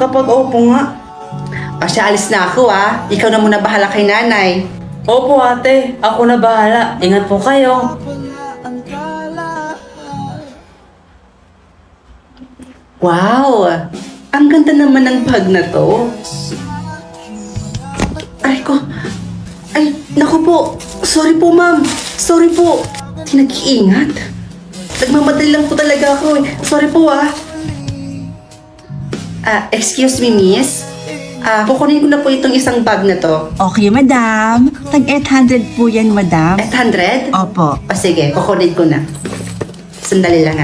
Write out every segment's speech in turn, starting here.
Kapag opo nga. Asya, alis na ako Ikaw na muna bahala kay nanay. Opo ate, ako na bahala. Ingat po kayo. Wow! Ang ganda naman ng bag na to. Ay ko. Ay, naku po. Sorry po, ma'am. Sorry po. Di nag-iingat. Nagmamadali lang po talaga ako Sorry po excuse me, miss. Kukunin ko na po itong isang bag na to. Okay, madam. Tag 800 po yan, madam. 800? Opo. Sige, kukunin ko na. Sandali lang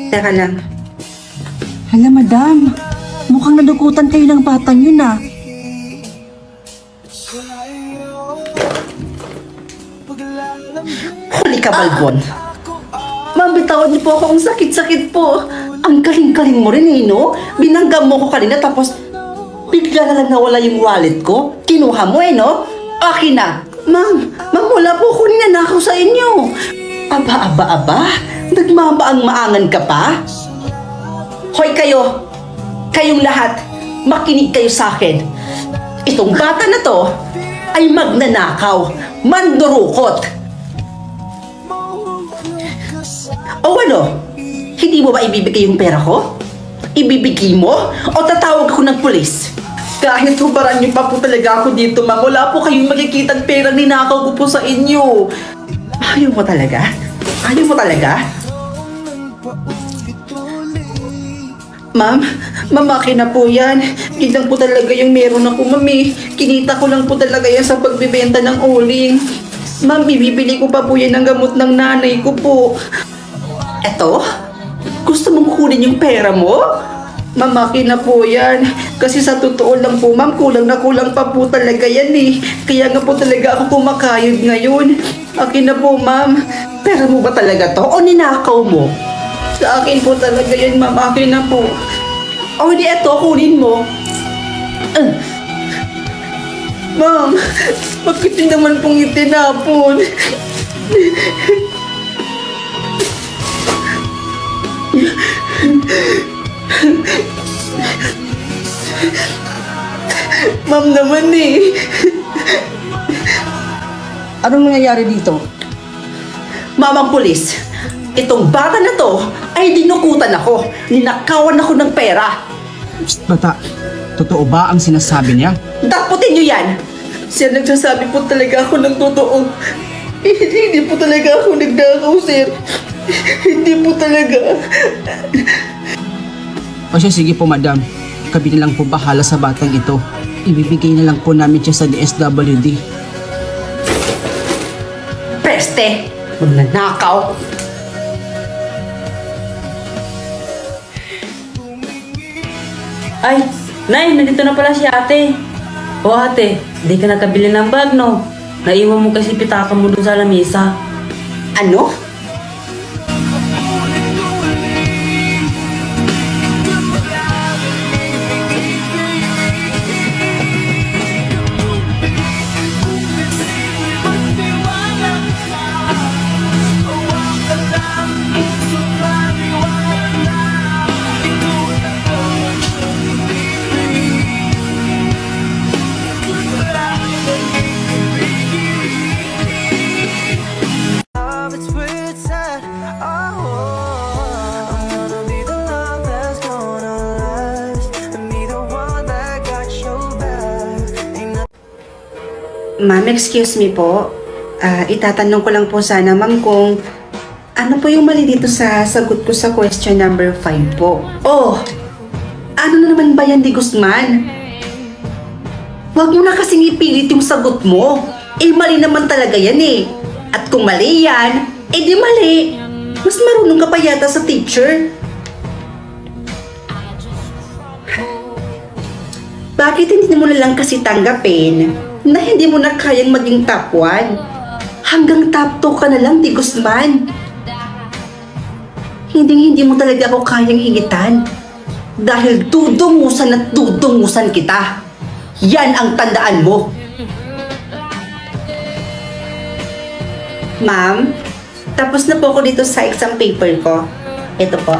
Teka lang. Hala, madam. Mukhang nadukutan kayo ng batang yun Huli ka, Balbon. Ma'am, bitawan niyo po ako. Ang sakit-sakit po. Ang kaling-kaling mo rin no? Binangga mo ko kanina tapos bigla na lang nawala yung wallet ko. Kinuha mo no? Akin na. Ma'am, wala po ako ninanakaw sa inyo. Aba. Nagmamaang-maangan ka pa? Hoy kayo! Kayong lahat, makinig kayo sa akin. Itong bata na to ay magnanakaw, mandurukot. O ano? Hindi mo ba ibibigay yung pera ko? Ibibigay mo? O tatawag ako ng pulis? Kahit hubaran niyo pa po talaga ako dito, ma'am, wala po kayong makikitang pera ninakaw ko po sa inyo. Ayaw mo talaga? Ayaw mo talaga? Ma'am, akin na po yan. Yun lang po talaga yung meron ako, ma'am Kinita ko lang po talaga yan sa pagbibenta ng uling. Ma'am, bibili ko pa po yan ng gamot ng nanay ko po. Eto? Gusto mong kunin yung pera mo? Ma'am, akin na po yan. Kasi sa totoo lang po, ma'am, kulang na kulang pa po talaga yan Kaya nga po talaga ako kumakayod ngayon. Akin na po, ma'am. Pera mo ba talaga to? O ninakaw mo? Sa akin po talaga yan, ma'am. Akin na po. O hindi, eto, kunin mo. Ma'am, bakit yun naman pong itinapon? Ma'am naman Anong nangyayari dito? Mamang pulis, itong bata na to ay dinukutan ako. Ninakawan ako ng pera. Bata, totoo ba ang sinasabi niya? Daputin niyo yan! Siya nagsasabi po talaga ako ng totoo. Hindi po talaga ako nagdakaw, sir. Hindi po talaga. O siya, sige po madam. Kami na lang po bahala sa batang ito. Ibibigay na lang po namin siya sa DSWD. Peste! Magnanakaw! Ay, Nay, nandito na pala si ate. O ate, di ka nakabili ng bag, no? Naiwan mo kasi pitaka mo dun sa lamesa. Ano? Ma'am, excuse me po. Itatanong ko lang po sana, ma'am, kung ano po yung mali dito sa sagot ko sa question number 5 po. Oh! Ano na naman ba yan, Di Guzman? Huwag mo na kasing ipilit yung sagot mo. Mali naman talaga yan At kung mali yan, di mali. Mas marunong ka pa yata sa teacher. Bakit hindi mo na lang kasi tanggapin na hindi mo na kayang maging top 1? Hanggang top 2 ka na lang, Di Guzman. Hindi mo talaga ako kayang higitan. Dahil dudungusan at dudungusan kita. Yan ang tandaan mo. Ma'am, Tapos na po ako dito sa exam paper ko. Ito po.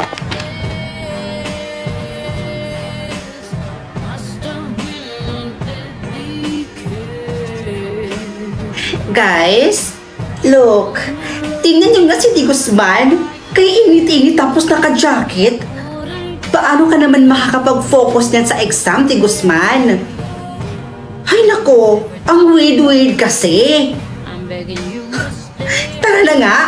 Guys, look. Tingnan niyo nga si Di Guzman. Kaya init-init tapos naka-jacket. Paano ka naman makakapag-focus niyan sa exam, Di Guzman? Ay nako, ang weird-weird kasi. Tara na nga.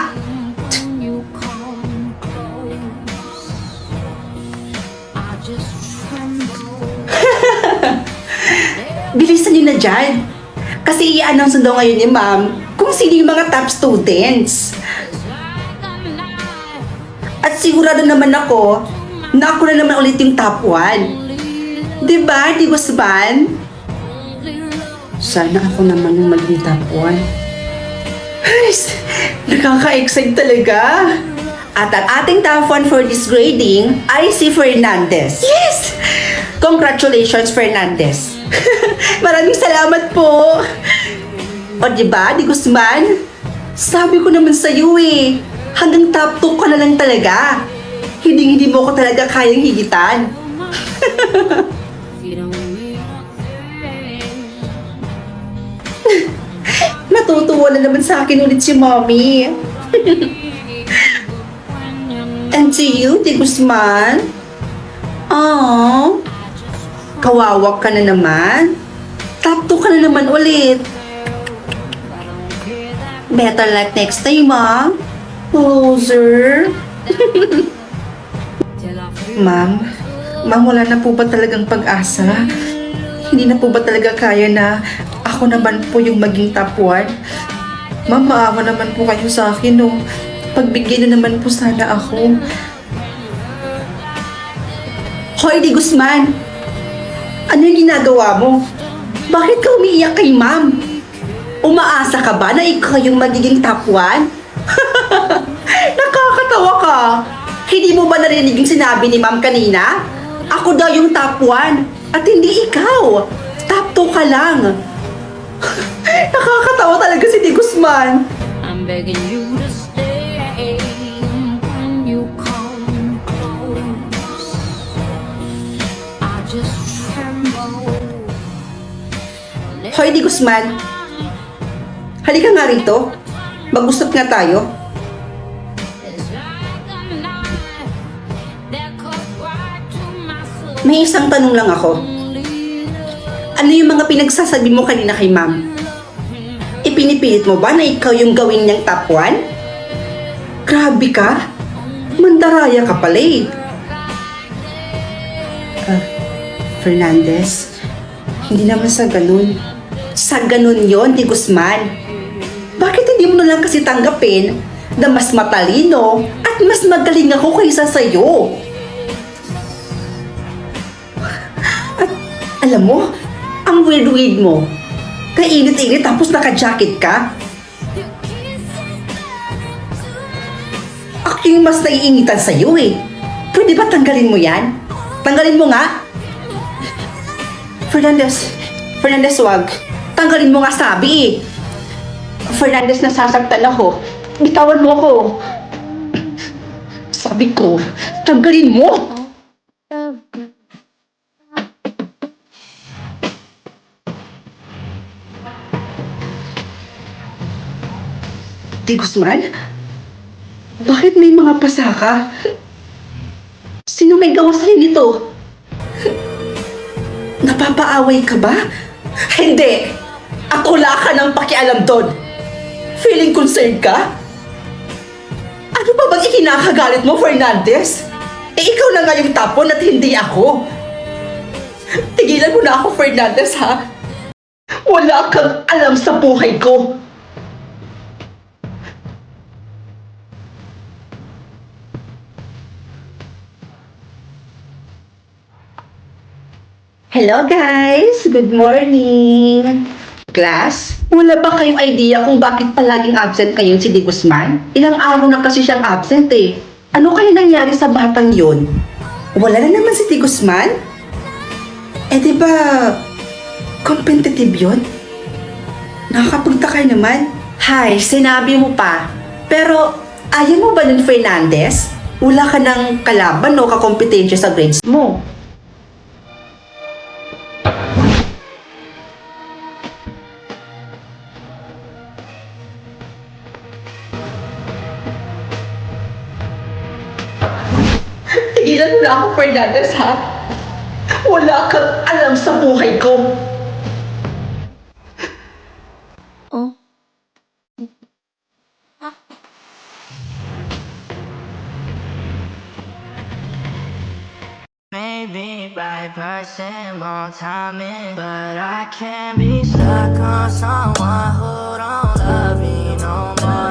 Bilisan niyo na dyan. Kasi i-announce daw ngayon ni ma'am kung sino yung mga top students. At sigurado naman ako na ako na naman ulit yung top 1. Diba, Di Guzman? Sana ako naman yung maging top 1. Ay, nakaka-excite talaga. At ang ating top 1 for this grading ay si Fernandez. Yes! Congratulations, Fernandez. Maraming salamat po. O diba, Di Guzman? Sabi ko naman sa'yo eh, hanggang top 2 ka na lang talaga. Hindi mo ko talaga kayang higitan. Natutuwa na naman sa akin ulit si Mommy. And to you, Di Guzman? Aww. Kawawa ka na naman. Top 2 ka na naman ulit. Better luck next time, ah. Loser. Ma'am, wala na po ba talagang pag-asa? Hindi na po ba talaga kaya na ako naman po yung maging top 1? Ma'am, maawa naman po kayo sa akin, no? Pagbigyan na naman po sana ako. Hoy, Di Guzman! Ano yung ginagawa mo? Bakit ka umiiyak kay ma'am? Umaasa ka ba na ikaw yung magiging top 1? Nakakatawa ka! Hindi mo ba narinig yung sinabi ni ma'am kanina? Ako daw yung top 1 at hindi ikaw. Top 2 ka lang. Nakakatawa talaga si Di Guzman. I'm begging you to stay when you come close. I just tremble. Hoy, Di Guzman. Halika nga rito. Mag-usap nga tayo. It's like a knife that cuts right to my soul. May isang tanong lang ako. Ano yung mga pinagsasabi mo kanina kay ma'am? Ipinipilit mo ba na ikaw yung gawin niyang top 1? Grabe ka. Mandaraya ka pala eh. Fernandez, hindi naman sa ganun. Sa ganun yon, Di Guzman. Bakit hindi mo na lang kasi tanggapin na mas matalino at mas magaling ako kaysa sa'yo? At alam mo, ang weird-weird mo. Kainit-init tapos naka-jacket ka. Ako yung mas naiinitan sa'yo eh. Pwede ba tanggalin mo yan? Tanggalin mo nga. Fernandez, wag. Tanggalin mo nga sabi eh. Fernandez, nasasaktan ako. Bitawan mo ako. Sabi ko, tanggalin mo. Di Guzman? Bakit may mga pasaka? Sino may gawa sa'yo nito? Napapaaway ka ba? Hindi! At wala ka ng pakialam doon. Feeling concerned ka? Ano ba bang ikinakagalit mo, Fernandez? Eh, ikaw na nga yung tapon at hindi ako. Tigilan mo na ako, Fernandez, ha? Wala kang alam sa buhay ko. Hello guys! Good morning! Class, wala ba kayong idea kung bakit palaging absent kayo si Di Guzman? Ilang araw na kasi siyang absent eh. Ano kaya nangyari sa batang yon? Wala na naman si Di Guzman? Eh di ba, competitive yun? Nakakapagtakay naman. Hay, sinabi mo pa. Pero, Ayaw mo ba nun, Fernandez? Wala ka ng kalaban o kakompetensya sa grades mo. Tigilan mo na ako, Fernandez, ha? Wala kang alam sa buhay ko. Maybe by person, more timing, but I can't be stuck on someone who don't love me no more.